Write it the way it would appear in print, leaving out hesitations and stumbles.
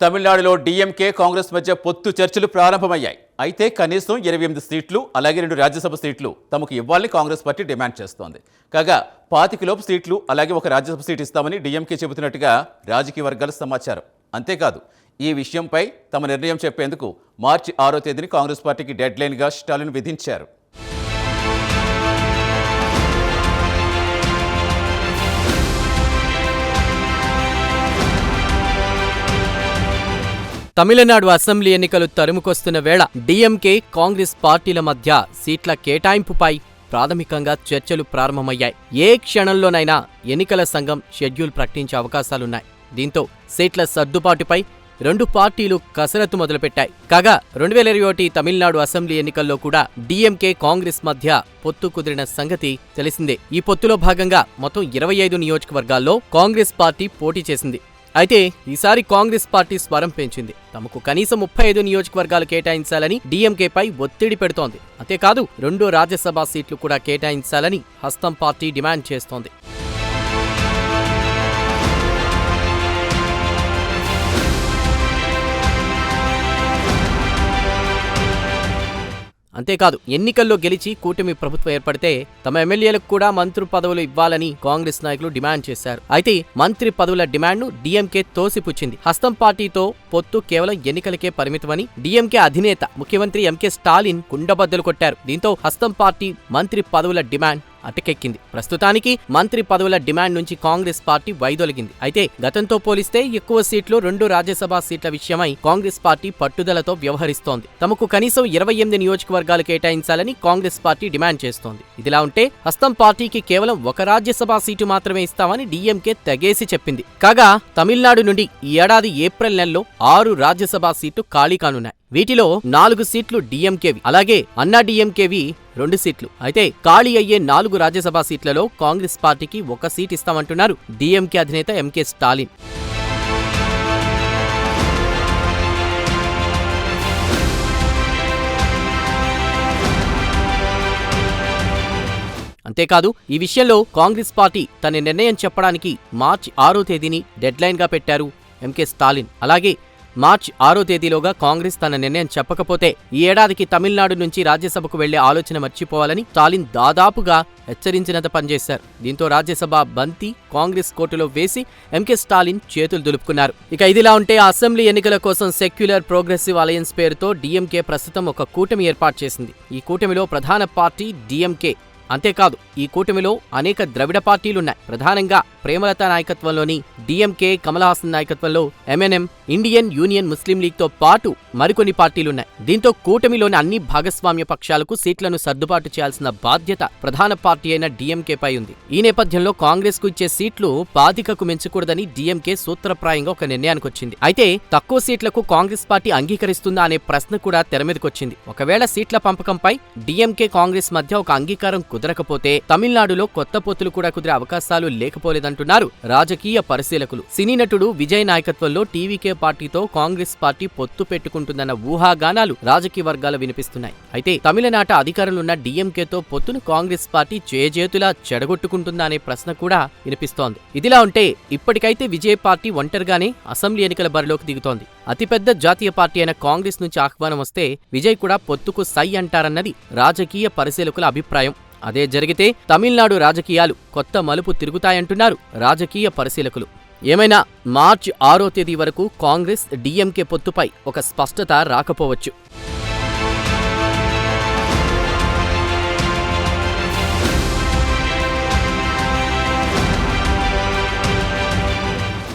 తమిళనాడులో డీఎంకే కాంగ్రెస్ మధ్య పొత్తు చర్చలు ప్రారంభమయ్యాయి. అయితే కనీసం 28 సీట్లు అలాగే 2 రాజ్యసభ సీట్లు తమకు ఇవ్వాలని కాంగ్రెస్ పార్టీ డిమాండ్ చేస్తోంది. కాగా 25 సీట్లు అలాగే 1 రాజ్యసభ సీటు ఇస్తామని డీఎంకే చెబుతున్నట్టుగా రాజకీయ వర్గాల సమాచారం. అంతేకాదు ఈ విషయంపై తమ నిర్ణయం చెప్పేందుకు మార్చి 6వ తేదీని కాంగ్రెస్ పార్టీకి డెడ్లైన్గా స్టాలిన్ విధించారు. తమిళనాడు అసెంబ్లీ ఎన్నికలు తరుముకొస్తున్న వేళ డీఎంకే, కాంగ్రెస్ పార్టీల మధ్య సీట్ల కేటాయింపుపై ప్రాథమికంగా చర్చలు ప్రారంభమయ్యాయి. ఏ క్షణంలోనైనా ఎన్నికల సంఘం షెడ్యూల్ ప్రకటించే అవకాశాలున్నాయి. దీంతో సీట్ల సర్దుబాటుపై రెండు పార్టీలు కసరత్తు మొదలుపెట్టాయి. కాగా 2021 తమిళనాడు అసెంబ్లీ ఎన్నికల్లో కూడా డీఎంకే, కాంగ్రెస్ మధ్య పొత్తు కుదిరిన సంగతి తెలిసిందే. ఈ పొత్తులో భాగంగా మొత్తం 25 నియోజకవర్గాల్లో కాంగ్రెస్ పార్టీ పోటీ చేసింది. అయితే ఈసారి కాంగ్రెస్ పార్టీ స్వరం పెంచింది. తమకు కనీసం 35 నియోజకవర్గాలు కేటాయించాలని డీఎంకేపై ఒత్తిడి పెడుతోంది. అంతేకాదు 2 రాజ్యసభ సీట్లు కూడా కేటాయించాలని హస్తం పార్టీ డిమాండ్ చేస్తోంది. అంతేకాదు ఎన్నికల్లో గెలిచి కూటమి ప్రభుత్వం ఏర్పడితే తమ ఎమ్మెల్యేలకు కూడా మంత్రి పదవులు ఇవ్వాలని కాంగ్రెస్ నాయకులు డిమాండ్ చేశారు. అయితే మంత్రి పదవుల డిమాండ్ను డీఎంకే తోసిపుచ్చింది. హస్తం పార్టీతో పొత్తు కేవలం ఎన్నికలకే పరిమితమని డీఎంకే అధినేత ముఖ్యమంత్రి ఎంకే స్టాలిన్ కుండబద్దలు కొట్టారు. దీంతో హస్తం పార్టీ మంత్రి పదవుల డిమాండ్ అటకెక్కింది. ప్రస్తుతానికి మంత్రి పదవుల డిమాండ్ నుంచి కాంగ్రెస్ పార్టీ వైదొలిగింది. అయితే గతంతో పోలిస్తే ఎక్కువ సీట్లు 2 రాజ్యసభ సీట్ల విషయమై కాంగ్రెస్ పార్టీ పట్టుదలతో వ్యవహరిస్తోంది. తమకు కనీసం 28 నియోజకవర్గాలు కేటాయించాలని కాంగ్రెస్ పార్టీ డిమాండ్ చేస్తోంది. ఇదిలా ఉంటే హస్తం పార్టీకి కేవలం 1 రాజ్యసభ సీటు మాత్రమే ఇస్తామని డీఎంకే తెగేసి చెప్పింది. కాగా తమిళనాడు నుండి ఈ ఏడాది ఏప్రిల్ నెలలో 6 రాజ్యసభ సీట్లు ఖాళీ కానున్నాయి. వీటిలో 4 సీట్లు డీఎంకేవి, అలాగే అన్నా డీఎంకేవి 2 సీట్లు. అయితే ఖాళీ అయ్యే 4 రాజ్యసభ సీట్లలో కాంగ్రెస్ పార్టీకి 1 సీట్ ఇస్తామంటున్నారు డీఎంకే అధినేత ఎంకే స్టాలిన్. అంతేకాదు ఈ విషయంలో కాంగ్రెస్ పార్టీ తన నిర్ణయం చెప్పడానికి మార్చి 6వ తేదీని డెడ్లైన్గా పెట్టారు ఎంకే స్టాలిన్. అలాగే మార్చి 6వ తేదీలోగా కాంగ్రెస్ తన నిర్ణయం చెప్పకపోతే ఈ ఏడాదికి తమిళనాడు నుంచి రాజ్యసభకు వెళ్లే ఆలోచన మర్చిపోవాలని స్టాలిన్ దాదాపుగా హెచ్చరించినంత పనిచేశారు. దీంతో రాజ్యసభ బంతి కాంగ్రెస్ కోర్టులో వేసి ఎంకే స్టాలిన్ చేతులు దులుపుకున్నారు. ఇక ఇదిలా ఉంటే అసెంబ్లీ ఎన్నికల కోసం సెక్యులర్ ప్రోగ్రెసివ్ అలయన్స్ పేరుతో డీఎంకే ప్రస్తుతం ఒక కూటమి ఏర్పాటు చేసింది. ఈ కూటమిలో ప్రధాన పార్టీ డీఎంకే. అంతేకాదు ఈ కూటమిలో అనేక ద్రవిడ పార్టీలున్నాయి. ప్రధానంగా ప్రేమలత నాయకత్వంలోని డీఎంకే, కమల్ హాసన్ నాయకత్వంలో ఎంఎన్ఎం, ఇండియన్ యూనియన్ ముస్లిం లీగ్తో పాటు మరికొన్ని పార్టీలున్నాయి. దీంతో కూటమిలోని అన్ని భాగస్వామ్య పక్షాలకు సీట్లను సర్దుబాటు చేయాల్సిన బాధ్యత ప్రధాన పార్టీ అయిన డీఎంకేపై ఉంది. ఈ నేపథ్యంలో కాంగ్రెస్ కు ఇచ్చే సీట్లు 25కు మించకూడదని డీఎంకే సూత్రప్రాయంగా ఒక నిర్ణయానికి వచ్చింది. అయితే తక్కువ సీట్లకు కాంగ్రెస్ పార్టీ అంగీకరిస్తుందా అనే ప్రశ్న కూడా తెరమీదకొచ్చింది. ఒకవేళ సీట్ల పంపకంపై డీఎంకే, కాంగ్రెస్ మధ్య ఒక అంగీకారం కుదరకపోతే తమిళనాడులో కొత్త పొత్తులు కూడా కుదిరే అవకాశాలు లేకపోలేదంటున్నారు రాజకీయ పరిశీలకులు. సినీ నటుడు విజయ్ నాయకత్వంలో టీవీకే పార్టీతో కాంగ్రెస్ పార్టీ పొత్తు పెట్టుకుంటుందన్న ఊహాగానాలు రాజకీయ వర్గాలు వినిపిస్తున్నాయి. అయితే తమిళనాట అధికారంలోన్న డీఎంకేతో పొత్తును కాంగ్రెస్ పార్టీ చేజేతులా చెడగొట్టుకుంటుందా అనే ప్రశ్న కూడా వినిపిస్తోంది. ఇదిలా ఉంటే ఇప్పటికైతే విజయ్ పార్టీ ఒంటరిగానే అసెంబ్లీ ఎన్నికల బరిలోకి దిగుతోంది. అతిపెద్ద జాతీయ పార్టీ అయిన కాంగ్రెస్ నుంచి ఆహ్వానం వస్తే విజయ్ కూడా పొత్తుకు సై అంటారన్నది రాజకీయ పరిశీలకుల అభిప్రాయం. అదే జరిగితే తమిళనాడు రాజకీయాలు కొత్త మలుపు తిరుగుతాయంటున్నారు రాజకీయ పరిశీలకులు. ఏమైనా మార్చి 6వ తేదీ వరకు కాంగ్రెస్, డీఎంకే పొత్తుపై ఒక స్పష్టత రాకపోవచ్చు.